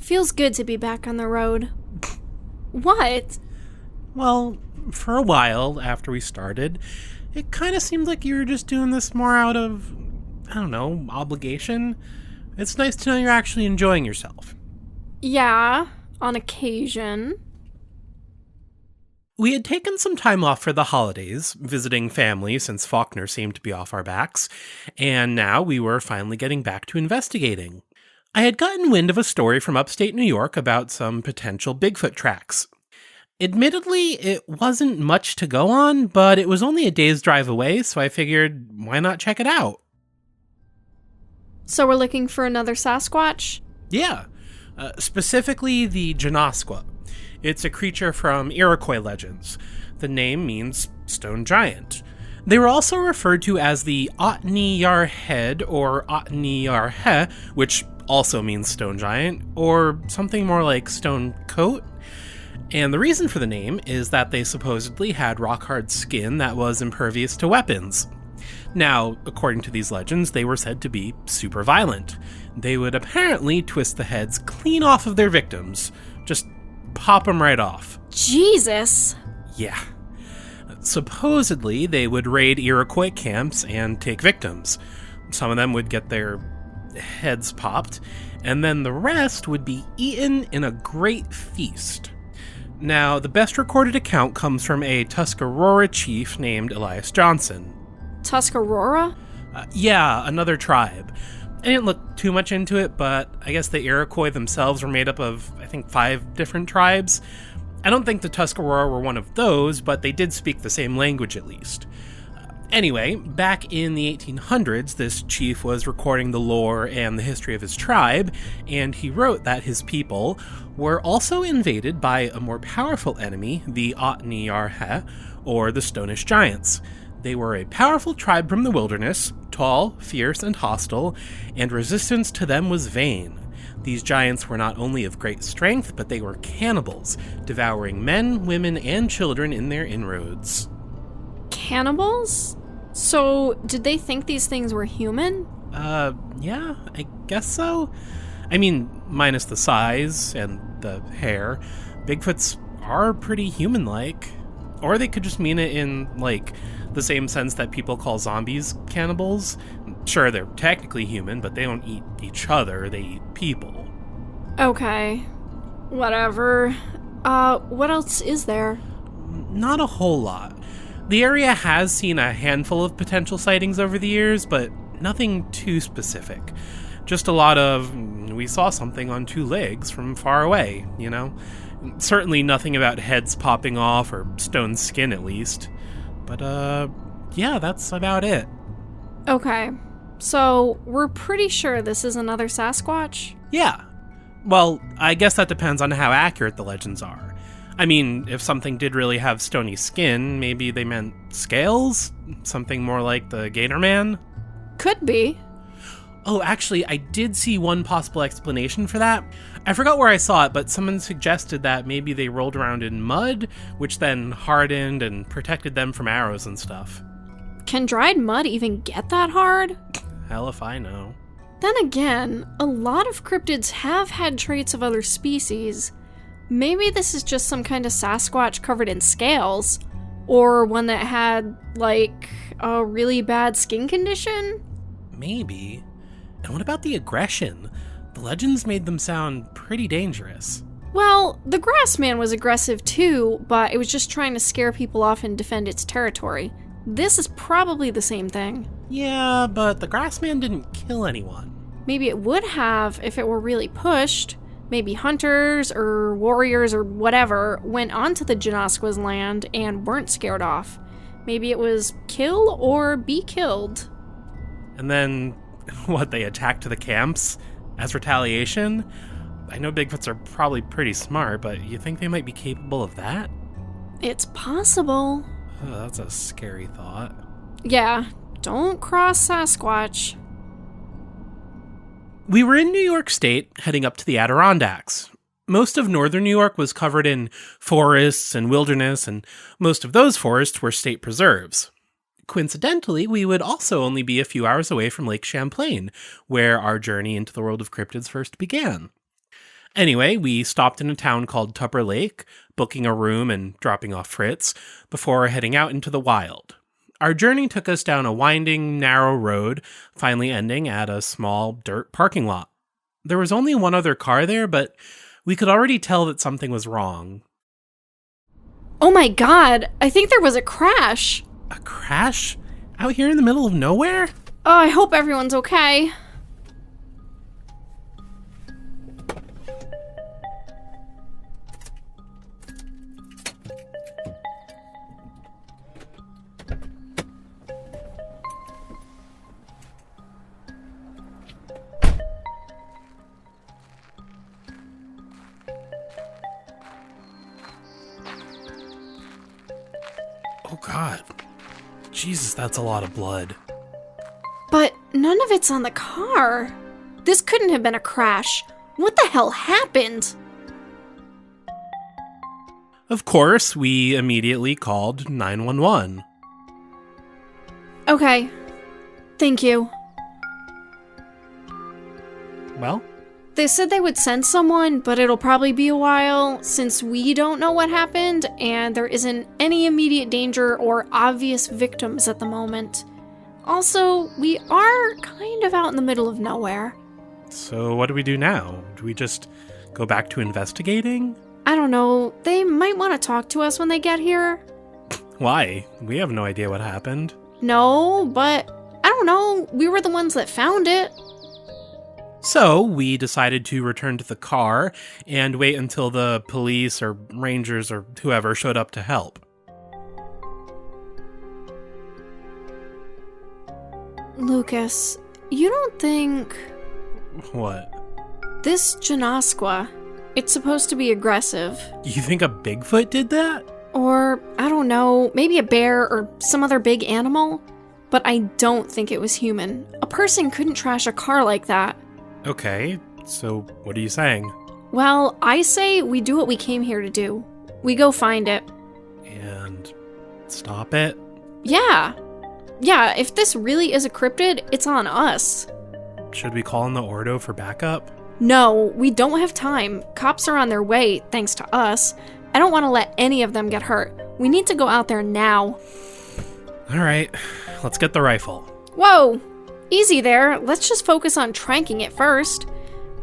Feels good to be back on the road. What? Well, for a while after we started, it kind of seemed like you were just doing this more out of, I don't know, obligation. It's nice to know you're actually enjoying yourself. Yeah, on occasion. We had taken some time off for the holidays, visiting family since Faulkner seemed to be off our backs, and now we were finally getting back to investigating. I had gotten wind of a story from upstate New York about some potential Bigfoot tracks. Admittedly, it wasn't much to go on, but it was only a day's drive away, so I figured, why not check it out? So we're looking for another Sasquatch? Yeah, specifically the Genoskwa. It's a creature from Iroquois legends. The name means stone giant. They were also referred to as the Otni-Yarhead or Otni-Yarhe, which also means stone giant, or something more like stone coat. And the reason for the name is that they supposedly had rock-hard skin that was impervious to weapons. Now, according to these legends, they were said to be super violent. They would apparently twist the heads clean off of their victims. Just pop them right off. Jesus! Yeah. Supposedly, they would raid Iroquois camps and take victims. Some of them would get their heads popped, and then the rest would be eaten in a great feast. Now, the best recorded account comes from a Tuscarora chief named Elias Johnson. Tuscarora? Yeah, another tribe. I didn't look too much into it, but I guess the Iroquois themselves were made up of, I think, 5 different tribes. I don't think the Tuscarora were one of those, but they did speak the same language at least. Anyway, back in the 1800s, this chief was recording the lore and the history of his tribe, and he wrote that his people were also invaded by a more powerful enemy, the Otni-Yarhe, or the Stonish Giants. They were a powerful tribe from the wilderness, tall, fierce, and hostile, and resistance to them was vain. These giants were not only of great strength, but they were cannibals, devouring men, women, and children in their inroads. Cannibals? So, did they think these things were human? Yeah, I guess so. I mean, minus the size and the hair, Bigfoots are pretty human-like. Or they could just mean it in, like, the same sense that people call zombies cannibals. Sure, they're technically human, but they don't eat each other, they eat people. Okay. Whatever. What else is there? Not a whole lot. The area has seen a handful of potential sightings over the years, but nothing too specific. Just a lot of, we saw something on 2 legs from far away, you know? Certainly nothing about heads popping off or stone skin, at least. But, yeah, that's about it. Okay. So, we're pretty sure this is another Sasquatch? Yeah. Well, I guess that depends on how accurate the legends are. I mean, if something did really have stony skin, maybe they meant scales? Something more like the Gator Man? Could be. Oh, actually, I did see one possible explanation for that. I forgot where I saw it, but someone suggested that maybe they rolled around in mud, which then hardened and protected them from arrows and stuff. Can dried mud even get that hard? Hell if I know. Then again, a lot of cryptids have had traits of other species. Maybe this is just some kind of Sasquatch covered in scales, or one that had, like, a really bad skin condition? Maybe. And what about the aggression? The legends made them sound pretty dangerous. Well, the Grassman was aggressive too, but it was just trying to scare people off and defend its territory. This is probably the same thing. Yeah, but the Grassman didn't kill anyone. Maybe it would have if it were really pushed. Maybe hunters or warriors or whatever went onto the Genoskwa's land and weren't scared off. Maybe it was kill or be killed. And then, what, they attacked the camps as retaliation? I know Bigfoots are probably pretty smart, but you think they might be capable of that? It's possible. Oh, that's a scary thought. Yeah, don't cross Sasquatch. We were in New York State, heading up to the Adirondacks. Most of northern New York was covered in forests and wilderness, and most of those forests were state preserves. Coincidentally, we would also only be a few hours away from Lake Champlain, where our journey into the world of cryptids first began. Anyway, we stopped in a town called Tupper Lake, booking a room and dropping off Fritz, before heading out into the wild. Our journey took us down a winding, narrow road, finally ending at a small dirt parking lot. There was only one other car there, but we could already tell that something was wrong. Oh my god, I think there was a crash. A crash? Out here in the middle of nowhere? Oh, I hope everyone's okay. Oh god. Jesus, that's a lot of blood. But none of it's on the car. This couldn't have been a crash. What the hell happened? Of course, we immediately called 911. Okay. Thank you. Well? They said they would send someone, but it'll probably be a while since we don't know what happened and there isn't any immediate danger or obvious victims at the moment. Also, we are kind of out in the middle of nowhere. So what do we do now? Do we just go back to investigating? I don't know. They might want to talk to us when they get here. Why? We have no idea what happened. No, but I don't know. We were the ones that found it. So we decided to return to the car and wait until the police or rangers or whoever showed up to help. Lucas, you don't think... What? This Genoskwa, it's supposed to be aggressive. You think a Bigfoot did that? Or, I don't know, maybe a bear or some other big animal? But I don't think it was human. A person couldn't trash a car like that. Okay, so what are you saying? Well, I say we do what we came here to do. We go find it. And stop it? Yeah. Yeah, if this really is a cryptid, it's on us. Should we call in the Ordo for backup? No, we don't have time. Cops are on their way, thanks to us. I don't want to let any of them get hurt. We need to go out there now. Alright, let's get the rifle. Whoa! Easy there. Let's just focus on tranking it first.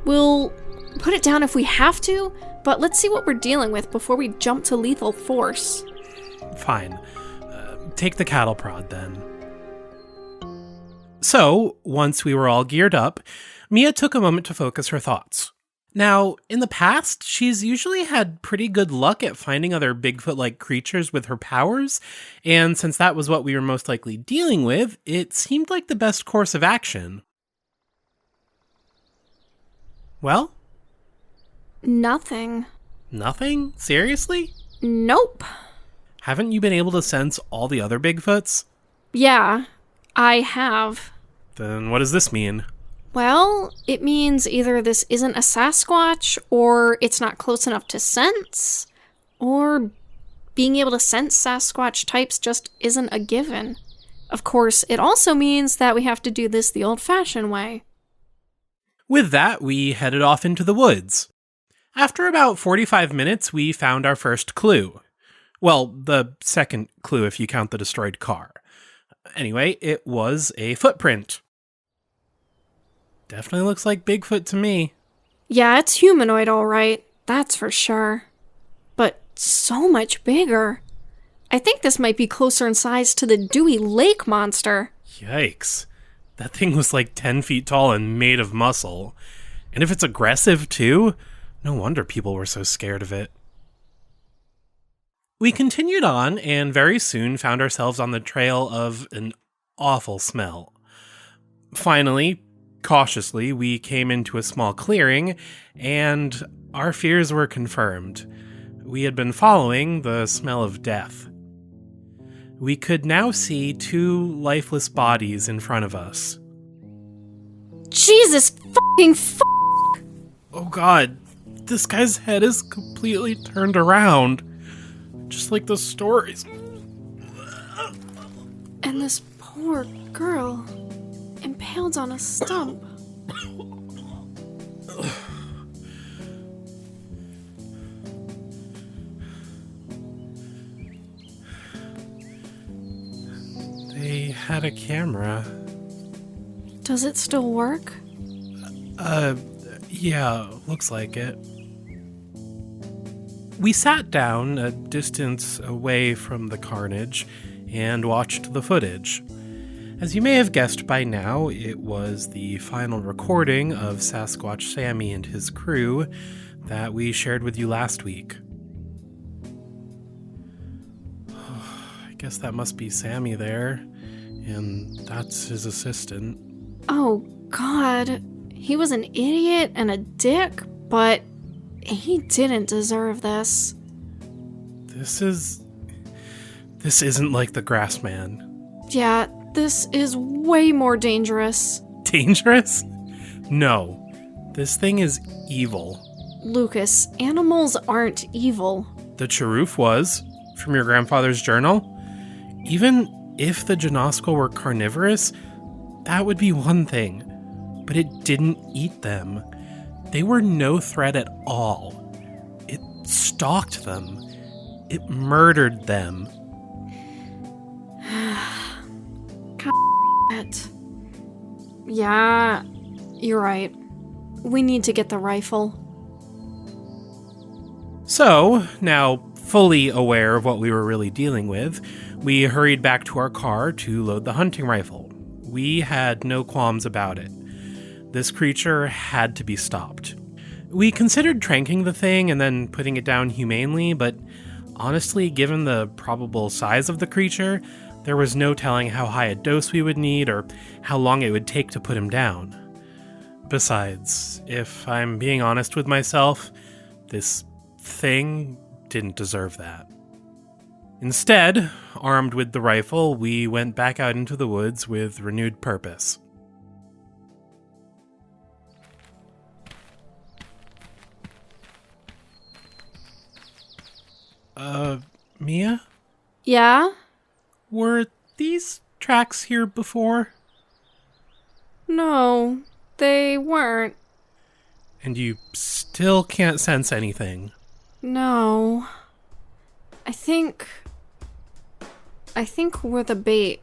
We'll put it down if we have to, but let's see what we're dealing with before we jump to lethal force. Fine. Take the cattle prod then. So, once we were all geared up, Mia took a moment to focus her thoughts. Now, in the past, she's usually had pretty good luck at finding other Bigfoot-like creatures with her powers, and since that was what we were most likely dealing with, it seemed like the best course of action. Well? Nothing. Nothing? Seriously? Nope. Haven't you been able to sense all the other Bigfoots? Yeah, I have. Then what does this mean? Well, it means either this isn't a Sasquatch, or it's not close enough to sense, or being able to sense Sasquatch types just isn't a given. Of course, it also means that we have to do this the old-fashioned way. With that, we headed off into the woods. After about 45 minutes, we found our first clue. Well, the second clue if you count the destroyed car. Anyway, it was a footprint. Definitely looks like Bigfoot to me. Yeah, it's humanoid all right, that's for sure. But so much bigger. I think this might be closer in size to the Dewey Lake monster. Yikes. That thing was like 10 feet tall and made of muscle. And if it's aggressive too, no wonder people were so scared of it. We continued on and very soon found ourselves on the trail of an awful smell. Finally, cautiously, we came into a small clearing, and our fears were confirmed. We had been following the smell of death. We could now see two lifeless bodies in front of us. Jesus fucking Oh god, this guy's head is completely turned around. Just like the stories. And this poor girl, impaled on a stump. had a camera. Does it still work? Yeah, looks like it. We sat down a distance away from the carnage and watched the footage. As you may have guessed by now, it was the final recording of Sasquatch Sammy and his crew that we shared with you last week. I guess that must be Sammy there, and that's his assistant. Oh, God. He was an idiot and a dick, but he didn't deserve this. This isn't like the Grassman. Yeah, this is way more dangerous. Dangerous? No. This thing is evil. Lucas, animals aren't evil. The Charoof was, from your grandfather's journal. Even if the Genoskwa were carnivorous, that would be one thing. But it didn't eat them. They were no threat at all. It stalked them. It murdered them. God. Yeah, you're right. We need to get the rifle. So, now fully aware of what we were really dealing with, we hurried back to our car to load the hunting rifle. We had no qualms about it. This creature had to be stopped. We considered tranking the thing and then putting it down humanely, but honestly, given the probable size of the creature, there was no telling how high a dose we would need or how long it would take to put him down. Besides, if I'm being honest with myself, this thing didn't deserve that. Instead, armed with the rifle, we went back out into the woods with renewed purpose. Mia? Yeah? Were these tracks here before? No, they weren't. And you still can't sense anything? No. I think we're the bait.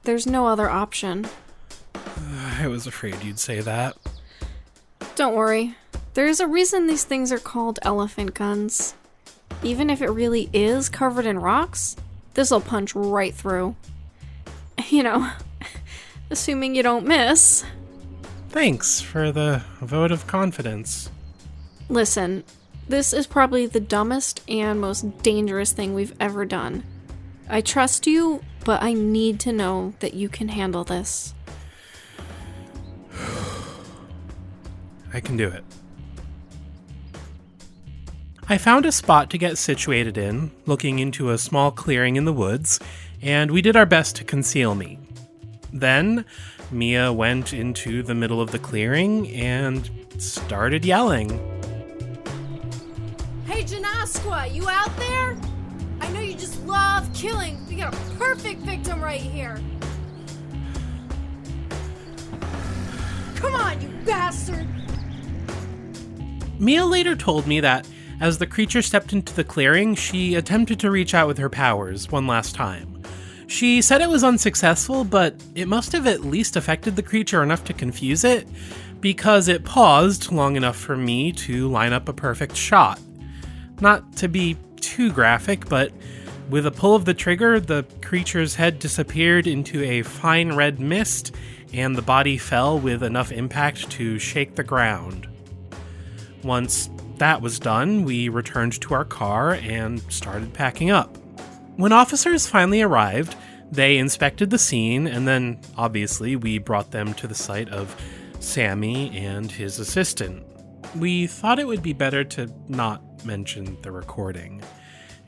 There's no other option. I was afraid you'd say that. Don't worry. There's a reason these things are called elephant guns. Even if it really is covered in rocks, this'll punch right through. You know, assuming you don't miss. Thanks for the vote of confidence. Listen, this is probably the dumbest and most dangerous thing we've ever done. I trust you, but I need to know that you can handle this. I can do it. I found a spot to get situated in, looking into a small clearing in the woods, and we did our best to conceal me. Then, Mia went into the middle of the clearing and started yelling. Hey, Genoskwa, you out there? I know you just love killing. We got a perfect victim right here. Come on, you bastard! Mia later told me that as the creature stepped into the clearing, she attempted to reach out with her powers one last time. She said it was unsuccessful, but it must have at least affected the creature enough to confuse it, because it paused long enough for me to line up a perfect shot. Not to be too graphic, but with a pull of the trigger, the creature's head disappeared into a fine red mist, and the body fell with enough impact to shake the ground. Once that was done, we returned to our car and started packing up. When officers finally arrived, they inspected the scene, and then, obviously, we brought them to the site of Sammy and his assistant. We thought it would be better to not mention the recording,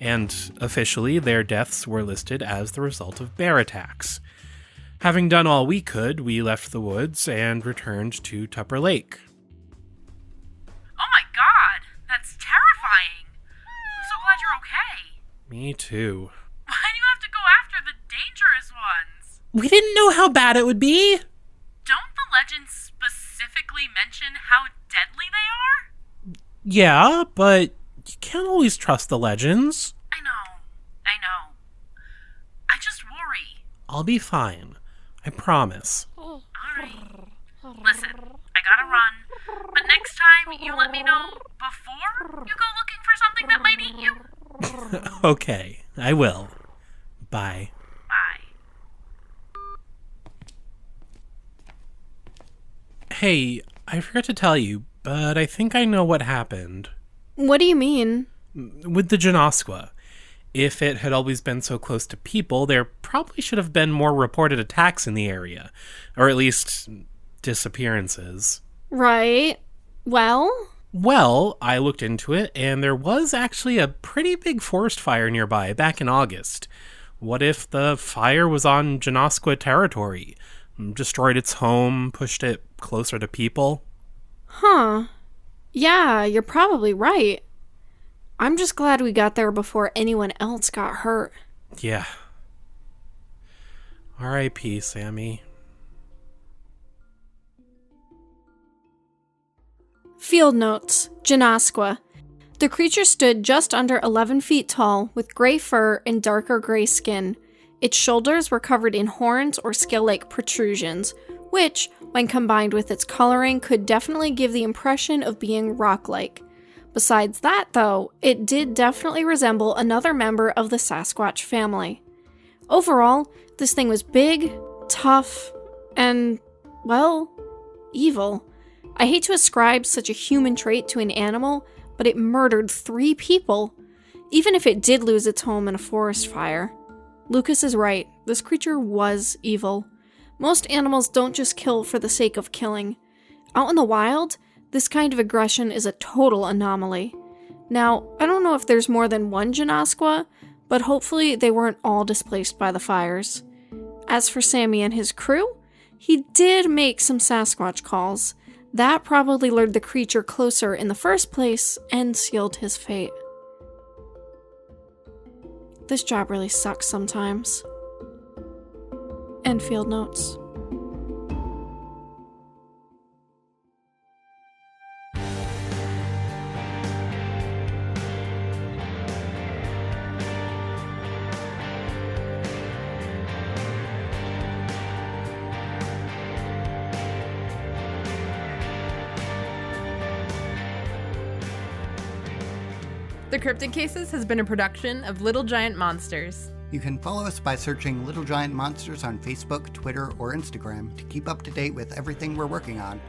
and officially their deaths were listed as the result of bear attacks. Having done all we could, we left the woods and returned to Tupper Lake. Oh my god, that's terrifying. I'm so glad you're okay. Me too. Why do you have to go after the dangerous ones? We didn't know how bad it would be. Don't the legends specifically mention how deadly they are? Yeah, but you can't always trust the legends. I know. I just worry. I'll be fine. I promise. Alright. Listen, I gotta run, but next time you let me know before you go looking for something that might eat you. Okay, I will. Bye. Bye. Hey, I forgot to tell you, but I think I know what happened. What do you mean? With the Genoskwa. If it had always been so close to people, there probably should have been more reported attacks in the area. Or at least, disappearances. Right. Well? Well, I looked into it, and there was actually a pretty big forest fire nearby back in August. What if the fire was on Genoskwa territory? Destroyed its home, pushed it closer to people? Huh. Yeah, you're probably right. I'm just glad we got there before anyone else got hurt. Yeah. R.I.P., Sammy. Field notes. Genoskwa. The creature stood just under 11 feet tall, with gray fur and darker gray skin. Its shoulders were covered in horns or scale-like protrusions, which, when combined with its coloring, could definitely give the impression of being rock-like. Besides that, though, it did definitely resemble another member of the Sasquatch family. Overall, this thing was big, tough, and, well, evil. I hate to ascribe such a human trait to an animal, but it murdered 3 people, even if it did lose its home in a forest fire. Lucas is right, this creature was evil. Most animals don't just kill for the sake of killing. Out in the wild, this kind of aggression is a total anomaly. Now, I don't know if there's more than one Genoskwa, but hopefully they weren't all displaced by the fires. As for Sammy and his crew, he did make some Sasquatch calls. That probably lured the creature closer in the first place and sealed his fate. This job really sucks sometimes. End field notes. The Cryptid Cases has been a production of Little Giant Monsters. You can follow us by searching Little Giant Monsters on Facebook, Twitter, or Instagram to keep up to date with everything we're working on.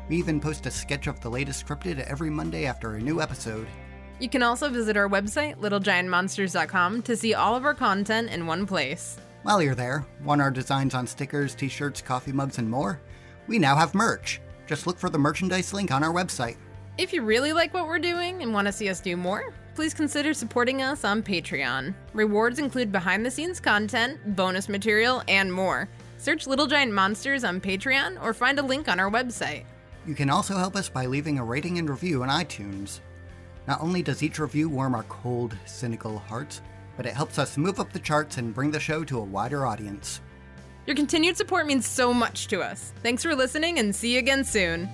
We even post a sketch of the latest cryptid every Monday after a new episode. You can also visit our website, littlegiantmonsters.com, to see all of our content in one place. While you're there, want our designs on stickers, t-shirts, coffee mugs, and more? We now have merch. Just look for the merchandise link on our website. If you really like what we're doing and want to see us do more, please consider supporting us on Patreon. Rewards include behind-the-scenes content, bonus material, and more. Search Little Giant Monsters on Patreon or find a link on our website. You can also help us by leaving a rating and review on iTunes. Not only does each review warm our cold, cynical hearts, but it helps us move up the charts and bring the show to a wider audience. Your continued support means so much to us. Thanks for listening and see you again soon.